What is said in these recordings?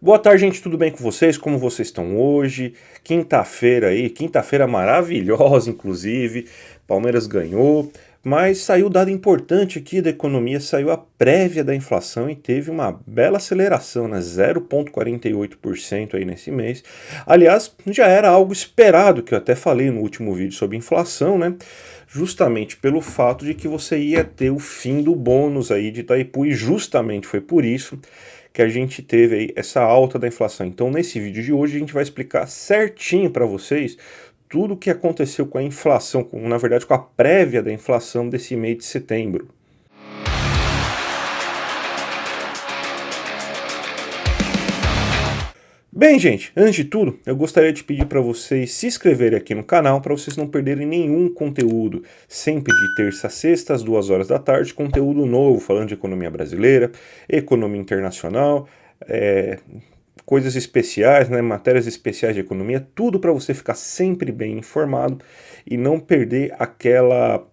Boa tarde, gente, tudo bem com vocês? Como vocês estão hoje? Quinta-feira aí, quinta-feira maravilhosa, inclusive. Palmeiras ganhou, mas saiu dado importante aqui da economia, saiu a prévia da inflação e teve uma bela aceleração, né? 0,48% aí nesse mês. Aliás, já era algo esperado, que eu até falei no último vídeo sobre inflação, né? Justamente pelo fato de que você ia ter o fim do bônus aí de Itaipu e justamente foi por isso que a gente teve aí essa alta da inflação. Então, nesse vídeo de hoje, a gente vai explicar certinho para vocês tudo o que aconteceu com a inflação, na verdade, com a prévia da inflação desse mês de setembro. Bem, gente, antes de tudo, eu gostaria de pedir para vocês se inscreverem aqui no canal para vocês não perderem nenhum conteúdo. Sempre de terça a sexta, às 2 horas da tarde, conteúdo novo falando de economia brasileira, economia internacional, coisas especiais, né, matérias especiais de economia, tudo para você ficar sempre bem informado e não perder aquela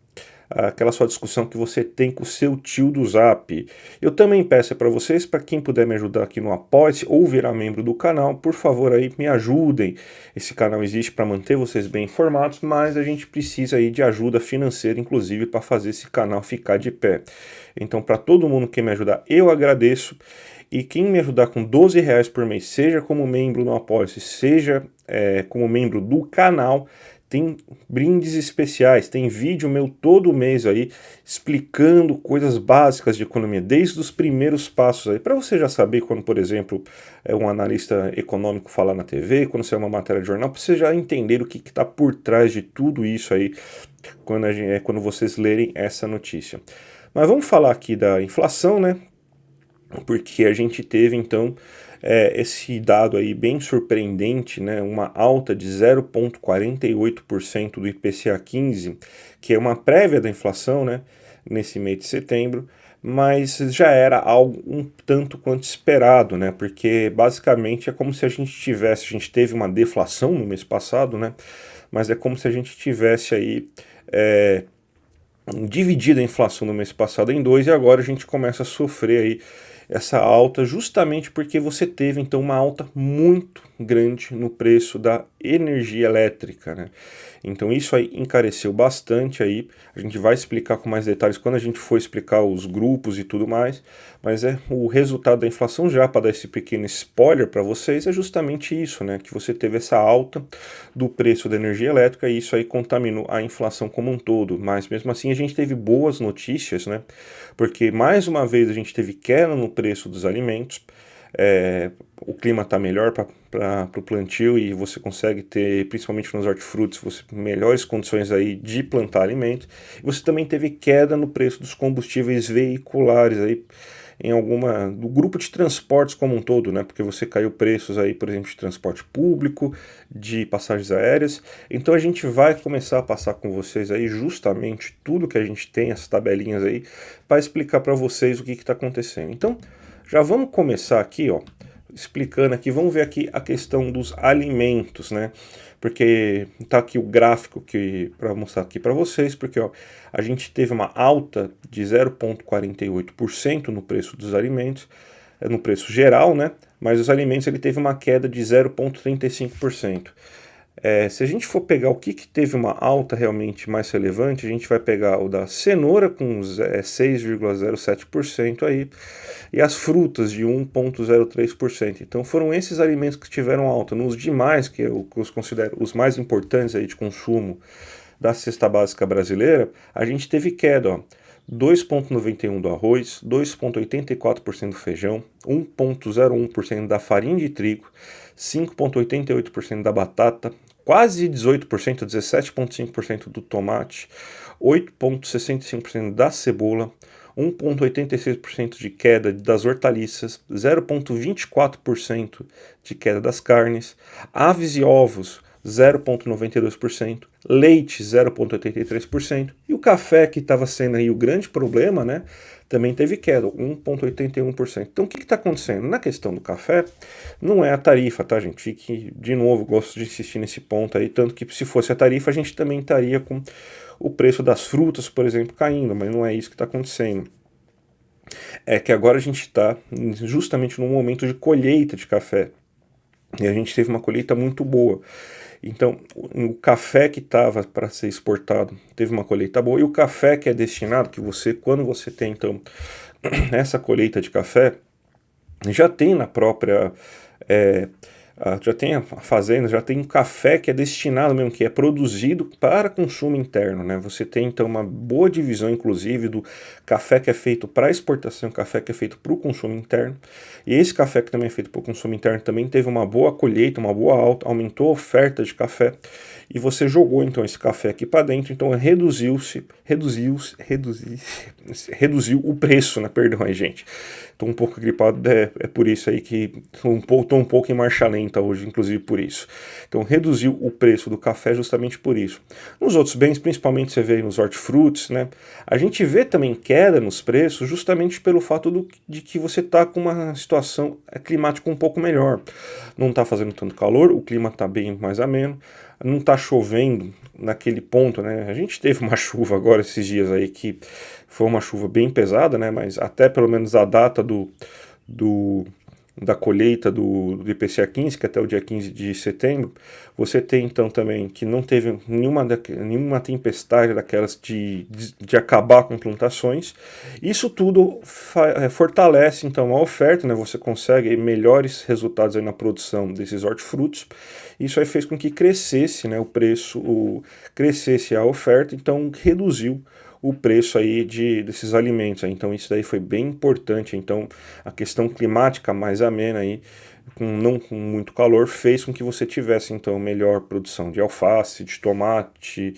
sua discussão que você tem com o seu tio do Zap. Eu também peço para vocês, para quem puder me ajudar aqui no Apoia-se ou virar membro do canal, por favor aí me ajudem. Esse canal existe para manter vocês bem informados, mas a gente precisa aí de ajuda financeira, inclusive, para fazer esse canal ficar de pé. Então, para todo mundo que me ajudar, eu agradeço. E quem me ajudar com R$ 12 por mês, seja como membro no Apoia-se, seja como membro do canal, tem brindes especiais, tem vídeo meu todo mês aí explicando coisas básicas de economia, desde os primeiros passos aí, para você já saber quando, por exemplo, um analista econômico falar na TV, quando você é uma matéria de jornal, para você já entender o que está por trás de tudo isso aí, quando vocês lerem essa notícia. Mas vamos falar aqui da inflação, né? Porque a gente teve então esse dado aí bem surpreendente, né, uma alta de 0,48% do IPCA 15, que é uma prévia da inflação, né, nesse mês de setembro, mas já era algo um tanto quanto esperado, né, porque basicamente é como se a gente teve uma deflação no mês passado, né, mas é como se a gente tivesse aí dividido a inflação no mês passado em dois e agora a gente começa a sofrer aí essa alta justamente porque você teve então uma alta muito grande no preço da energia elétrica, né? Então isso aí encareceu bastante aí, a gente vai explicar com mais detalhes quando a gente for explicar os grupos e tudo mais, mas o resultado da inflação, já para dar esse pequeno spoiler para vocês, é justamente isso, né? Que você teve essa alta do preço da energia elétrica e isso aí contaminou a inflação como um todo, mas mesmo assim a gente teve boas notícias, né? Porque mais uma vez a gente teve queda no preço dos alimentos, o clima está melhor para o plantio e você consegue ter, principalmente nos hortifrutis, melhores condições aí de plantar alimentos. Você também teve queda no preço dos combustíveis veiculares aí, do grupo de transportes como um todo, né? Porque você caiu preços aí, por exemplo, de transporte público, de passagens aéreas. Então a gente vai começar a passar com vocês aí justamente tudo que a gente tem, as tabelinhas aí, para explicar para vocês o que está acontecendo. Então, já vamos começar aqui, ó, explicando aqui, vamos ver aqui a questão dos alimentos, né? Porque tá aqui o gráfico para mostrar aqui para vocês, porque ó, a gente teve uma alta de 0,48% no preço dos alimentos, no preço geral, né? Mas os alimentos ele teve uma queda de 0,35%. Se a gente for pegar o que teve uma alta realmente mais relevante, a gente vai pegar o da cenoura com 6,07% aí, e as frutas de 1,03%. Então foram esses alimentos que tiveram alta. Nos demais, que eu considero os mais importantes aí de consumo da cesta básica brasileira, a gente teve queda, ó. 2,91% do arroz, 2,84% do feijão, 1,01% da farinha de trigo, 5,88% da batata, quase 18%, 17,5% do tomate, 8,65% da cebola, 1,86% de queda das hortaliças, 0,24% de queda das carnes, aves e ovos, 0,92%, leite 0,83% e o café, que estava sendo aí o grande problema, né, também teve queda, 1,81%. Então o que está acontecendo? Na questão do café, não é a tarifa, tá, gente? Fique, de novo, gosto de insistir nesse ponto aí, tanto que se fosse a tarifa a gente também estaria com o preço das frutas, por exemplo, caindo, mas não é isso que está acontecendo. é que agora a gente está justamente num momento de colheita de café. E a gente teve uma colheita muito boa. Então, o café que estava para ser exportado teve uma colheita boa. E o café que é destinado, que você, quando você tem, então, essa colheita de café, já tem na própria. é, já tem a fazenda, já tem um café que é destinado mesmo, que é produzido para consumo interno, né? Você tem então uma boa divisão, inclusive, do café que é feito para exportação, café que é feito para o consumo interno. E esse café que também é feito para o consumo interno também teve uma boa colheita, uma boa alta, aumentou a oferta de café. E você jogou então esse café aqui para dentro, então reduziu o preço, né? Perdão aí, gente. Tô um pouco gripado, é por isso aí que tô um pouco em marcha lenta hoje, inclusive por isso. Então reduziu o preço do café justamente por isso. Nos outros bens, principalmente você vê nos hortifrutis, né? A gente vê também queda nos preços justamente pelo fato de que você tá com uma situação climática um pouco melhor. Não tá fazendo tanto calor, o clima tá bem mais ameno, não tá chovendo naquele ponto, né? A gente teve uma chuva agora esses dias aí que foi uma chuva bem pesada, né? Mas até pelo menos a data do da colheita do IPCA 15, que é até o dia 15 de setembro, você tem então também que não teve nenhuma tempestade daquelas de acabar com plantações. Isso tudo fortalece então a oferta, né? Você consegue melhores resultados aí na produção desses hortifrutos. Isso aí fez com que crescesse, né, o preço, crescesse a oferta, então reduziu o preço aí desses alimentos. Então isso daí foi bem importante. Então a questão climática mais amena aí, não com muito calor, fez com que você tivesse então melhor produção de alface, de tomate,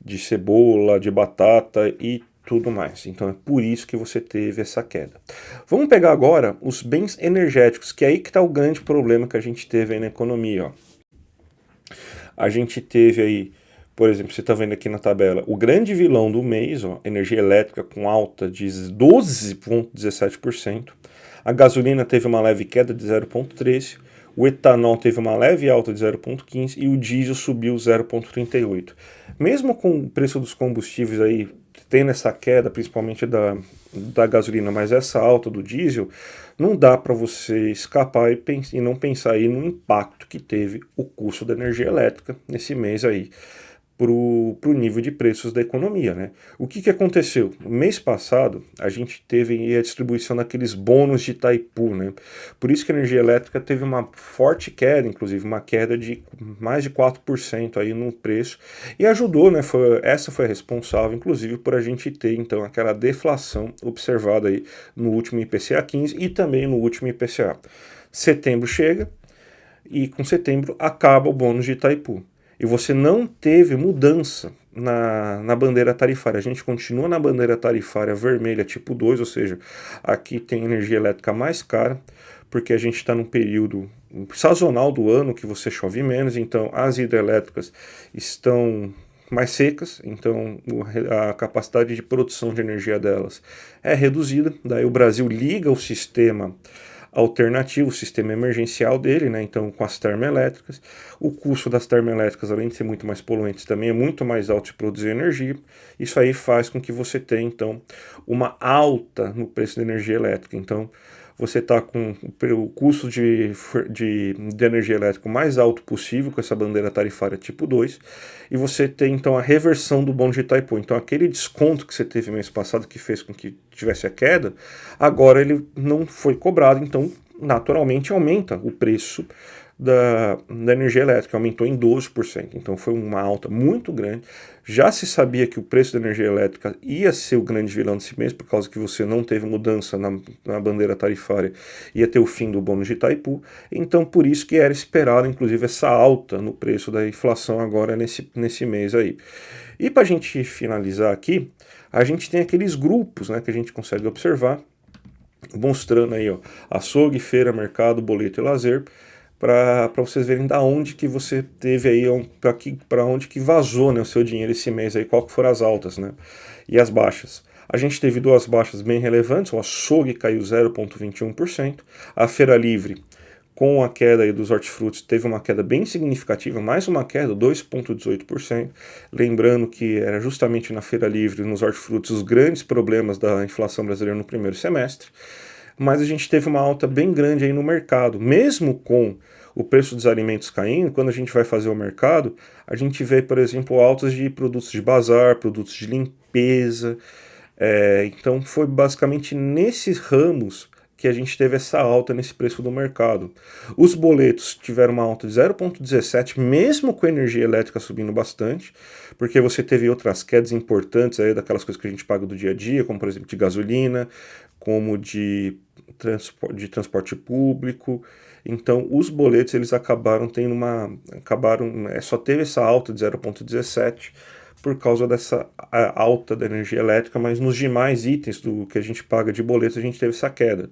de cebola, de batata e tudo mais. Então é por isso que você teve essa queda. Vamos pegar agora os bens energéticos, que é aí que está o grande problema que a gente teve aí na economia. Ó. A gente teve aí, por exemplo, você está vendo aqui na tabela, o grande vilão do mês, ó, energia elétrica com alta de 12,17%, a gasolina teve uma leve queda de 0,13%, o etanol teve uma leve alta de 0,15% e o diesel subiu 0,38%. Mesmo com o preço dos combustíveis aí tendo essa queda, principalmente da gasolina, mas essa alta do diesel, não dá para você escapar e não pensar aí no impacto que teve o custo da energia elétrica nesse mês aí para o nível de preços da economia, né? O que aconteceu? No mês passado, a gente teve a distribuição daqueles bônus de Itaipu, né? Por isso que a energia elétrica teve uma forte queda, inclusive uma queda de mais de 4% aí no preço, e ajudou, né? Essa foi a responsável, inclusive, por a gente ter, então, aquela deflação observada aí no último IPCA 15 e também no último IPCA. Setembro chega, e com setembro acaba o bônus de Itaipu. E você não teve mudança na bandeira tarifária. A gente continua na bandeira tarifária vermelha tipo 2, ou seja, aqui tem energia elétrica mais cara, porque a gente está num período sazonal do ano que você chove menos, então as hidrelétricas estão mais secas, então a capacidade de produção de energia delas é reduzida. Daí o Brasil liga o sistema alternativo, o sistema emergencial dele, né? Então com as termoelétricas. O custo das termoelétricas, além de ser muito mais poluentes, também é muito mais alto de produzir energia. Isso aí faz com que você tenha, então, uma alta no preço da energia elétrica. Então, você está com o custo de energia elétrica mais alto possível, com essa bandeira tarifária tipo 2, e você tem então a reversão do bônus de Itaipu. Então aquele desconto que você teve mês passado, que fez com que tivesse a queda, agora ele não foi cobrado, então naturalmente aumenta o preço da energia elétrica, aumentou em 12%, então foi uma alta muito grande. Já se sabia que o preço da energia elétrica ia ser o grande vilão desse mês, por causa que você não teve mudança na bandeira tarifária, ia ter o fim do bônus de Itaipu, então por isso que era esperado, inclusive, essa alta no preço da inflação agora nesse mês aí. E para a gente finalizar aqui, a gente tem aqueles grupos, né, que a gente consegue observar, mostrando aí, ó, açougue, feira, mercado, boleto e lazer, para vocês verem da onde que você teve aí, para onde que vazou, né, o seu dinheiro esse mês aí, qual que foram as altas, né, e as baixas. A gente teve duas baixas bem relevantes, o açougue caiu 0,21%, a feira livre com a queda aí dos hortifrutis, teve uma queda bem significativa, mais uma queda, 2,18%. Lembrando que era justamente na Feira Livre, nos hortifrutis, os grandes problemas da inflação brasileira no primeiro semestre. Mas a gente teve uma alta bem grande aí no mercado, mesmo com o preço dos alimentos caindo. Quando a gente vai fazer o mercado, a gente vê, por exemplo, altas de produtos de bazar, produtos de limpeza. Então foi basicamente nesses ramos que a gente teve essa alta nesse preço do mercado. Os boletos tiveram uma alta de 0,17, mesmo com a energia elétrica subindo bastante, porque você teve outras quedas importantes aí daquelas coisas que a gente paga do dia a dia, como por exemplo de gasolina, como de transporte público. Então os boletos eles acabaram tendo só teve essa alta de 0,17 por causa dessa alta da energia elétrica, mas nos demais itens do que a gente paga de boleto a gente teve essa queda.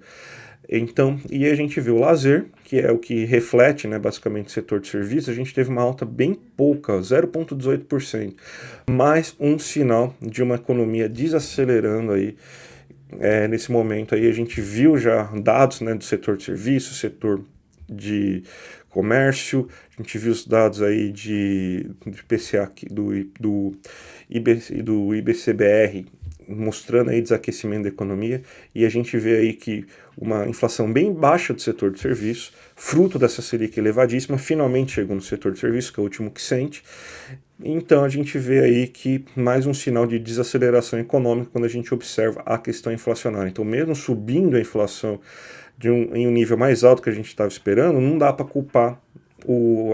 Então, e a gente viu o lazer, que é o que reflete, né, basicamente o setor de serviços, a gente teve uma alta bem pouca, 0,18%, mais um sinal de uma economia desacelerando aí. Nesse momento aí a gente viu já dados, né, do setor de serviços, setor de comércio, a gente viu os dados aí de PCA do IBCBR mostrando aí desaquecimento da economia, e a gente vê aí que uma inflação bem baixa do setor de serviços, fruto dessa Selic elevadíssima, finalmente chegou no setor de serviços, que é o último que sente. Então a gente vê aí que mais um sinal de desaceleração econômica quando a gente observa a questão inflacionária. Então mesmo subindo a inflação em um nível mais alto que a gente estava esperando, não dá para culpar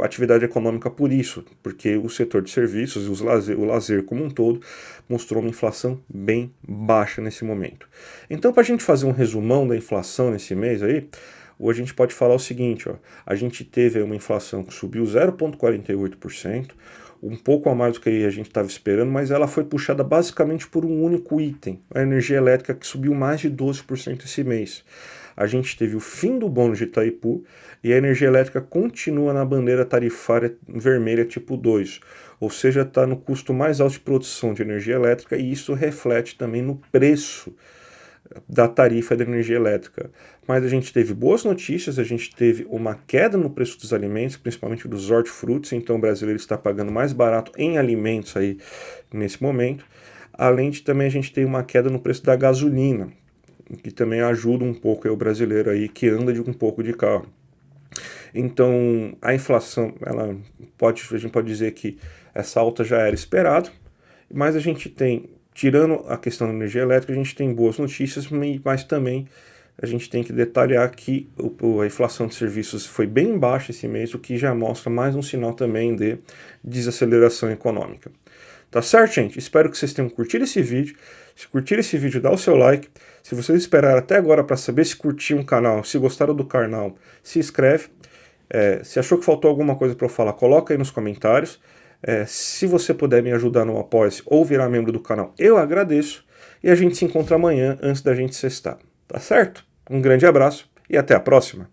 a atividade econômica por isso, porque o setor de serviços e o lazer como um todo mostrou uma inflação bem baixa nesse momento. Então, para a gente fazer um resumão da inflação nesse mês aí, hoje a gente pode falar o seguinte, ó, a gente teve uma inflação que subiu 0,48%, um pouco a mais do que a gente estava esperando, mas ela foi puxada basicamente por um único item, a energia elétrica, que subiu mais de 12% esse mês. A gente teve o fim do bônus de Itaipu e a energia elétrica continua na bandeira tarifária vermelha tipo 2, ou seja, está no custo mais alto de produção de energia elétrica, e isso reflete também no preço da tarifa da energia elétrica. Mas a gente teve boas notícias, a gente teve uma queda no preço dos alimentos, principalmente dos hortifrutis, então o brasileiro está pagando mais barato em alimentos aí nesse momento. Além de também a gente ter uma queda no preço da gasolina, que também ajuda um pouco o brasileiro aí que anda um pouco de carro. Então a inflação, a gente pode dizer que essa alta já era esperada, mas a gente tem, tirando a questão da energia elétrica, a gente tem boas notícias, mas também a gente tem que detalhar que a inflação de serviços foi bem baixa esse mês, o que já mostra mais um sinal também de desaceleração econômica. Tá certo, gente? Espero que vocês tenham curtido esse vídeo. Se curtiram esse vídeo, dá o seu like. Se vocês esperaram até agora para saber se curtiu um canal, se gostaram do canal, se inscreve. Se achou que faltou alguma coisa para eu falar, coloca aí nos comentários. Se você puder me ajudar no Apoia-se ou virar membro do canal, eu agradeço. E a gente se encontra amanhã antes da gente sextar. Tá certo? Um grande abraço e até a próxima.